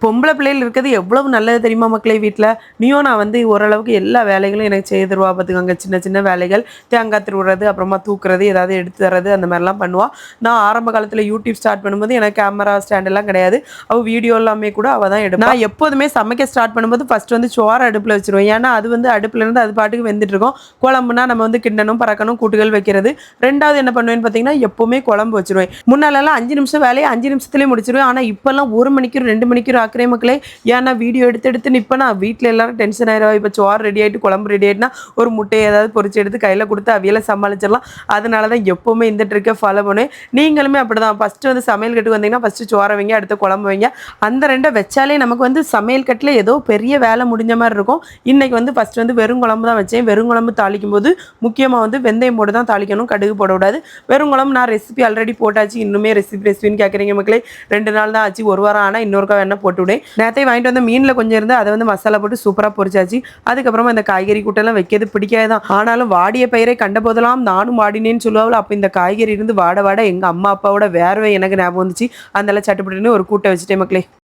பொம்பளை பிள்ளைகள் இருக்கிறது எவ்வளவு நல்லது தெரியுமா மக்களே வீட்டில். நீயும் நான் வந்து ஓரளவுக்கு எல்லா வேலைகளும் எனக்கு செய்ய தருவா பார்த்துக்கோங்க. சின்ன சின்ன வேலைகள், தேங்காய் திருவுறது, அப்புறமா தூக்குறது, ஏதாவது எடுத்து தர்றது, அந்த மாதிரிலாம் பண்ணுவா. நான் ஆரம்ப காலத்தில் யூடியூப் ஸ்டார்ட் பண்ணும்போது எனக்கு கேமரா ஸ்டாண்ட் எல்லாம் கிடையாது. அவள் வீடியோ எல்லாமே கூட அவள் தான் எடுப்பா. நான் எப்போதுமே சமைக்க ஸ்டார்ட் பண்ணும்போது ஃபர்ஸ்ட் வந்து சோறு அடுப்பில் வச்சிருவேன். ஏன்னா அது வந்து அடுப்புல இருந்து அது பாட்டுக்கு வெந்துட்டு இருக்கும். குழம்புனா நம்ம வந்து கிண்டணும் பறக்கணும் கூட்டுகள் வைக்கிறது. ரெண்டாவது என்ன பண்ணுவேன்னு பார்த்தீங்கன்னா எப்போவுமே குழம்பு வச்சிருவேன். முன்னாலெல்லாம் 5 நிமிஷம் வேலையை 5 நிமிஷத்துலேயே முடிச்சிருவேன். ஆனால் இப்போல்லாம் 1 மணிக்கு 2 மணிக்கு ஆக்குறே மக்களே. ஏன்னா வீடியோ எடுத்து எடுத்து நிற்பேனா வீட்டில் எல்லாரும் டென்ஷன் ஆயிடுவா. இப்போ சோறு ரெடி ஆகிட்டு குழம்பு ரெடி ஆகிட்டுனா ஒரு முட்டையை ஏதாவது பொரிச்சு எடுத்து கையில் கொடுத்து அவியலை சமாளிச்சிடலாம். அதனால தான் எப்போவுமே இந்த ட்ரிக்கை ஃபாலோ பண்ணுவேன். நீங்களுமே அப்படி தான் ஃபஸ்ட்டு வந்து சமையல் கட்டுக்கு வந்தீங்கன்னா ஃபஸ்ட்டு சோறை வைங்க, அடுத்து குழம்பு வைங்க. அந்த ரெண்டை வச்சாலே நமக்கு வந்து சமையல் கட்டில் ஏதோ பெரிய வேலை முடிஞ்ச மாதிரி இருக்கும். இன்றைக்கி வந்து ஃபஸ்ட்டு வந்து வெறும் குழம்பு தான் வச்சேன். வெறும் குழம்பு தாளிக்கும் போது முக்கியமாக வந்து வெந்தயம் போட்டு தான் தாளிக்கணும், கடுகு போடக்கூடாது. வெறும் குழம்பு நான் ரெசிபி ஆல்ரெடி போட்டாச்சு. இன்னுமே ரெசிபின்னு கேட்குறீங்க மக்களே. 2 நாள் தான் ஆச்சு, ஒரு வாரம் ஆனால் இன்னொருக்கா வேணா போட்டு விடேன். நேரத்தை வாங்கிட்டு வந்து மீனில் கொஞ்சம் இருந்து அதை வந்து மசாலா போட்டு சூப்பராக பொரிச்சாச்சு. அதுக்கப்புறமா இந்த காய்கறி கூட்டெல்லாம் வைக்கிறது பிடிக்காது தான். ஆனாலும் வாடிய பயிரை கண்ட போதெல்லாம் நானும் வாடினேன்னு சொல்லுவாள். அப்போ இந்த காய்கறி இருந்து வாட வாட எங்கள் அம்மா அப்பாவோட வேர்வை எனக்கு ஞாபகம் வந்துச்சு. அதனால சட்டுப்பட்டுன்னு ஒரு கூட்டை வச்சுட்டேன் மக்களே.